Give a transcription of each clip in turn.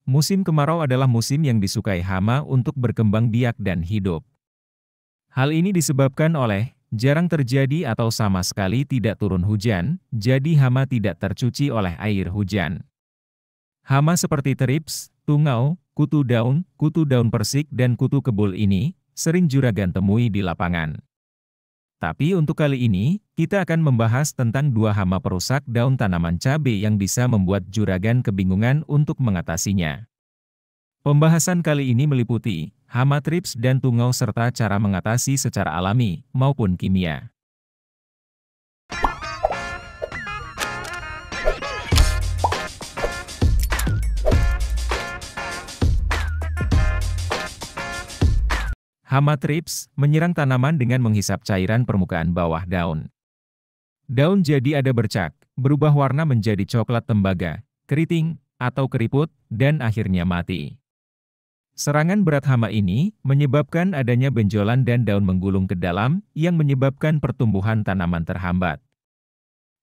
Musim kemarau adalah musim yang disukai hama untuk berkembang biak dan hidup. Hal ini disebabkan oleh jarang terjadi atau sama sekali tidak turun hujan, jadi hama tidak tercuci oleh air hujan. Hama seperti terips, tungau, kutu daun persik dan kutu kebul ini sering juragan temui di lapangan. Tapi untuk kali ini, kita akan membahas tentang dua hama perusak daun tanaman cabai yang bisa membuat juragan kebingungan untuk mengatasinya. Pembahasan kali ini meliputi hama trips dan tungau serta cara mengatasi secara alami maupun kimia. Hama trips menyerang tanaman dengan menghisap cairan permukaan bawah daun. Daun jadi ada bercak, berubah warna menjadi coklat tembaga, keriting, atau keriput, dan akhirnya mati. Serangan berat hama ini menyebabkan adanya benjolan dan daun menggulung ke dalam yang menyebabkan pertumbuhan tanaman terhambat.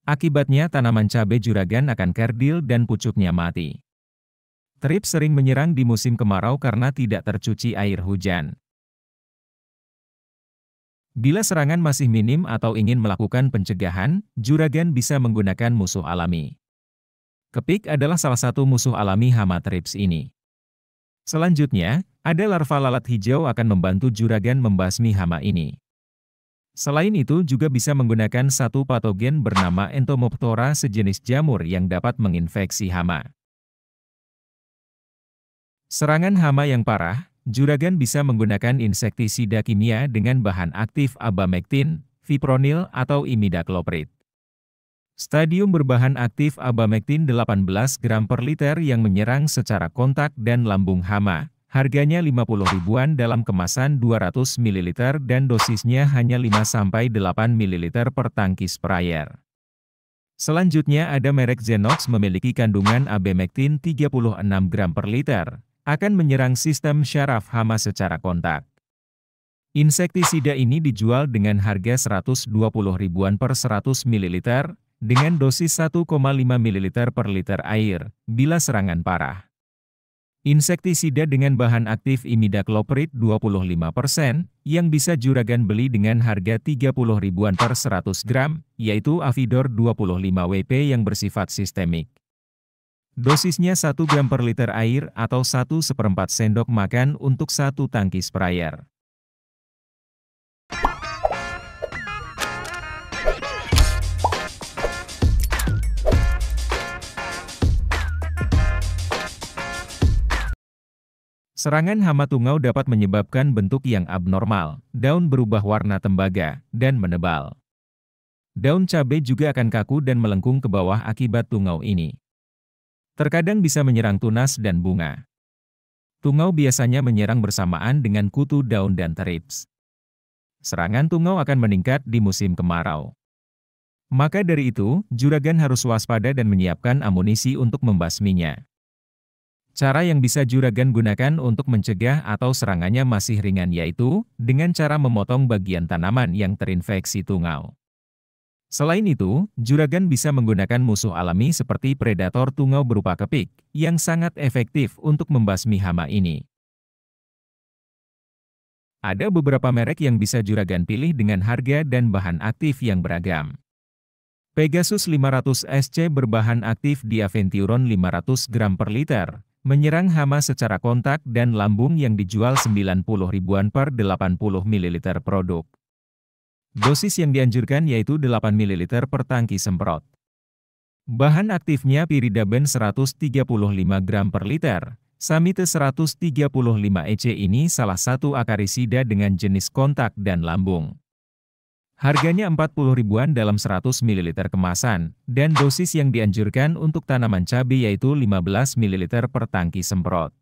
Akibatnya tanaman cabai juragan akan kerdil dan pucuknya mati. Trips sering menyerang di musim kemarau karena tidak tercuci air hujan. Bila serangan masih minim atau ingin melakukan pencegahan, juragan bisa menggunakan musuh alami. Kepik adalah salah satu musuh alami hama trips ini. Selanjutnya, ada larva lalat hijau akan membantu juragan membasmi hama ini. Selain itu juga bisa menggunakan satu patogen bernama Entomoptera sejenis jamur yang dapat menginfeksi hama. Serangan hama yang parah, juragan bisa menggunakan insektisida kimia dengan bahan aktif abamectin, fipronil, atau imidacloprid. Stadium berbahan aktif abamectin 18 gram per liter yang menyerang secara kontak dan lambung hama. Harganya 50 ribuan dalam kemasan 200 ml dan dosisnya hanya 5-8 ml per tangki sprayer. Selanjutnya ada merek Zenox memiliki kandungan abamectin 36 gram per liter. Akan menyerang sistem syaraf hama secara kontak. Insektisida ini dijual dengan harga 120 ribuan per 100 ml, dengan dosis 1,5 ml per liter air, bila serangan parah. Insektisida dengan bahan aktif imidacloprid 25%, yang bisa juragan beli dengan harga 30 ribuan per 100 gram, yaitu Avidor 25 WP yang bersifat sistemik. Dosisnya 1 gram per liter air atau 1/4 sendok makan untuk satu tangki sprayer. Serangan hama tungau dapat menyebabkan bentuk yang abnormal, daun berubah warna tembaga, dan menebal. Daun cabai juga akan kaku dan melengkung ke bawah akibat tungau ini. Terkadang bisa menyerang tunas dan bunga. Tungau biasanya menyerang bersamaan dengan kutu daun dan terips. Serangan tungau akan meningkat di musim kemarau. Maka dari itu, juragan harus waspada dan menyiapkan amunisi untuk membasminya. Cara yang bisa juragan gunakan untuk mencegah atau serangannya masih ringan yaitu, dengan cara memotong bagian tanaman yang terinfeksi tungau. Selain itu, juragan bisa menggunakan musuh alami seperti predator tungau berupa kepik, yang sangat efektif untuk membasmi hama ini. Ada beberapa merek yang bisa juragan pilih dengan harga dan bahan aktif yang beragam. Pegasus 500 SC berbahan aktif diaventuron 500 gram per liter, menyerang hama secara kontak dan lambung yang dijual 90 ribuan per 80 ml produk. Dosis yang dianjurkan yaitu 8 ml per tangki semprot. Bahan aktifnya Piridaben 135 gram per liter. Samite 135 EC ini salah satu akarisida dengan jenis kontak dan lambung. Harganya 40 ribuan dalam 100 ml kemasan, dan dosis yang dianjurkan untuk tanaman cabai yaitu 15 ml per tangki semprot.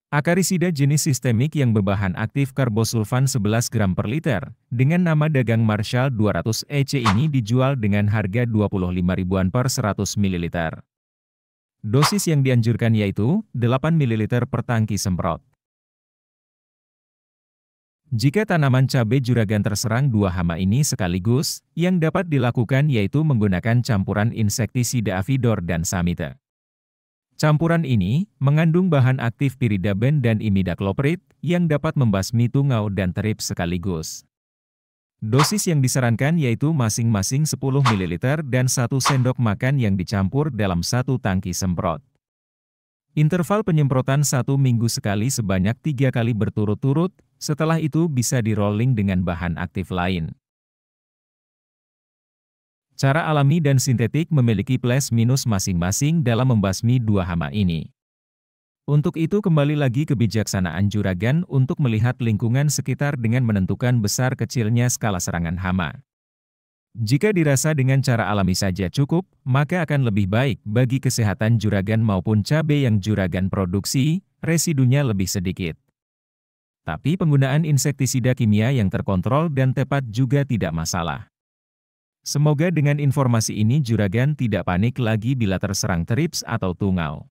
Akarisida jenis sistemik yang berbahan aktif karbosulfan 11 gram per liter, dengan nama dagang Marshall 200 EC ini dijual dengan harga 25 ribuan per 100 ml. Dosis yang dianjurkan yaitu 8 ml per tangki semprot. Jika tanaman cabai juragan terserang dua hama ini sekaligus, yang dapat dilakukan yaitu menggunakan campuran insektisida Avidor dan Samite. Campuran ini mengandung bahan aktif piridaben dan imidacloprid yang dapat membasmi tungau dan trips sekaligus. Dosis yang disarankan yaitu masing-masing 10 ml dan 1 sendok makan yang dicampur dalam satu tangki semprot. Interval penyemprotan 1 minggu sekali sebanyak 3 kali berturut-turut, setelah itu bisa di-rolling dengan bahan aktif lain. Cara alami dan sintetik memiliki plus minus masing-masing dalam membasmi dua hama ini. Untuk itu kembali lagi kebijaksanaan juragan untuk melihat lingkungan sekitar dengan menentukan besar kecilnya skala serangan hama. Jika dirasa dengan cara alami saja cukup, maka akan lebih baik bagi kesehatan juragan maupun cabai yang juragan produksi, residunya lebih sedikit. Tapi penggunaan insektisida kimia yang terkontrol dan tepat juga tidak masalah. Semoga dengan informasi ini juragan tidak panik lagi bila terserang trips atau tungau.